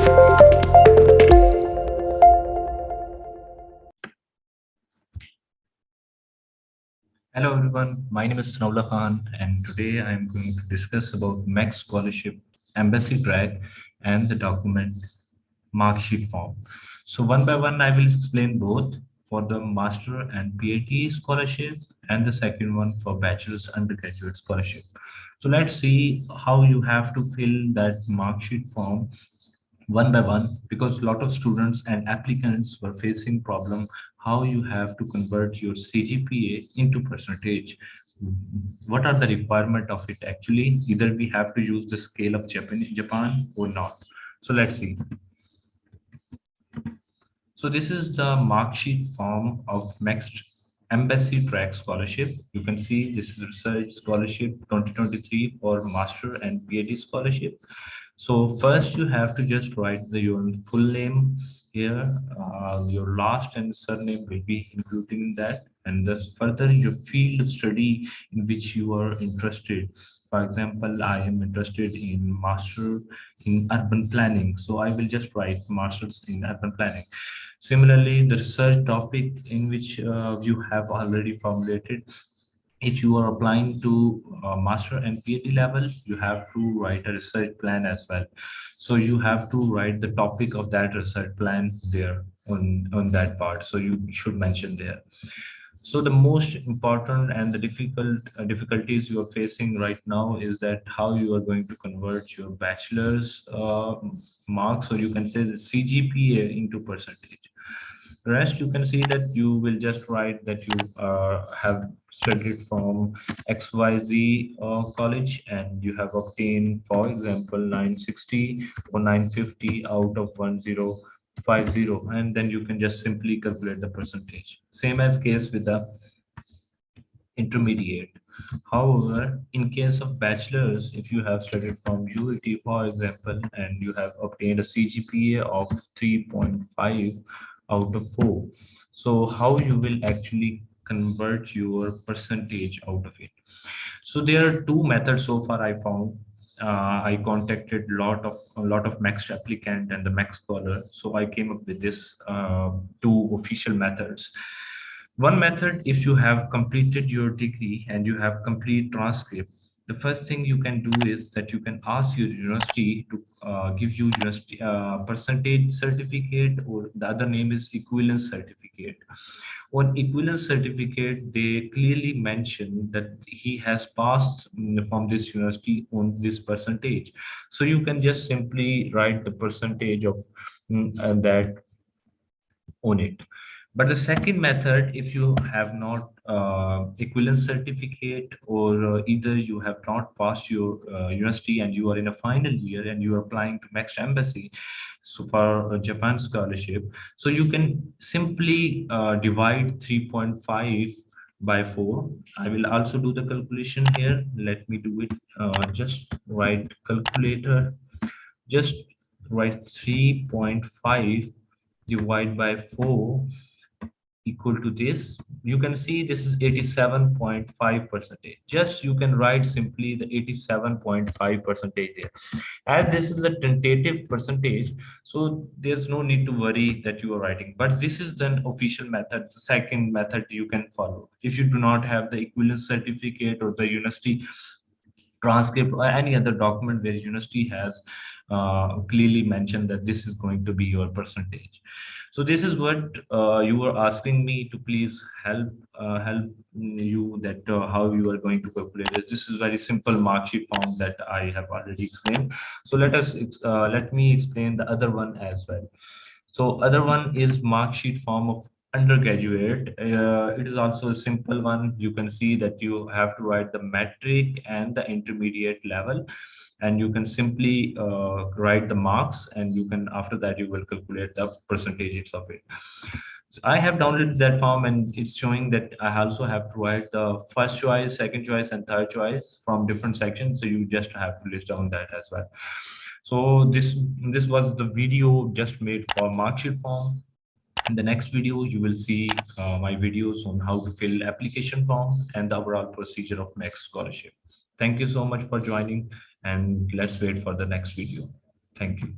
Hello everyone, my name is Naula Khan and today I am going to discuss about Mext scholarship, embassy track and the document mark sheet form. So one by one I will explain both for the master and PhD scholarship and the second one for bachelor's undergraduate scholarship. So let's see how you have to fill that mark sheet form one by one, because a lot of students and applicants were facing problem how you have to convert your CGPA into percentage. What are the requirement of it actually? Either we have to use the scale of Japan or not. So let's see. So this is the mark sheet form of Mext Embassy Track Scholarship. You can see this is Research Scholarship 2023 for Master and PhD Scholarship. So first you have to just write your full name here. Your last and surname will be included in that. And thus further your field of study in which you are interested. For example, I am interested in Master in Urban Planning. So I will just write Masters in Urban Planning. Similarly, the research topic in which you have already formulated. If you are applying to master and PhD level, you have to write a research plan as well. So you have to write the topic of that research plan there on that part. So you should mention there. So the most important and the difficulties you are facing right now is that how you are going to convert your bachelor's marks, or you can say the CGPA, into percentage. Rest, you can see that you will just write that you have studied from XYZ college and you have obtained, for example, 960 or 950 out of 1050, and then you can just simply calculate the percentage. Same as case with the intermediate. However, in case of bachelor's, if you have studied from UET, for example, and you have obtained a CGPA of 3.5 out of 4, so how you will actually convert your percentage out of it? So there are two methods so far I found. I contacted a lot of Mext applicant and the Mext scholar, so I came up with this two official methods. One method, if you have completed your degree and you have complete transcript, the first thing you can do is that you can ask your university to give you university percentage certificate, or the other name is equivalence certificate. On equivalence certificate, they clearly mention that he has passed from this university on this percentage. So you can just simply write the percentage of that on it. But the second method, if you have not equivalence certificate, or either you have not passed your university and you are in a final year and you are applying to Mext Embassy, so for a Japan scholarship, so you can simply divide 3.5 by 4. I will also do the calculation here. Let me do it. Just write calculator. Just write 3.5 divide by 4 equal to this. You can see this is 87.5 percentage. Just you can write simply the 87.5 percentage there, as this is a tentative percentage, so there's no need to worry that you are writing. But this is the official method, the second method you can follow if you do not have the equivalence certificate or the university transcript or any other document where university has clearly mentioned that this is going to be your percentage. So this is what you were asking me to please help you, that how you are going to calculate it. This is very simple mark sheet form that I have already explained. So let me explain the other one as well. So other one is mark sheet form of undergraduate. It is also a simple one. You can see that you have to write the metric and the intermediate level, and you can simply write the marks, and you can, after that you will calculate the percentages of it. So I have downloaded that form, and it's showing that I also have to write the first choice, second choice, and third choice from different sections. So you just have to list down that as well. So this was the video just made for mark sheet form. In the next video, you will see my videos on how to fill application form and the overall procedure of Mext scholarship. Thank you so much for joining, and let's wait for the next video. Thank you.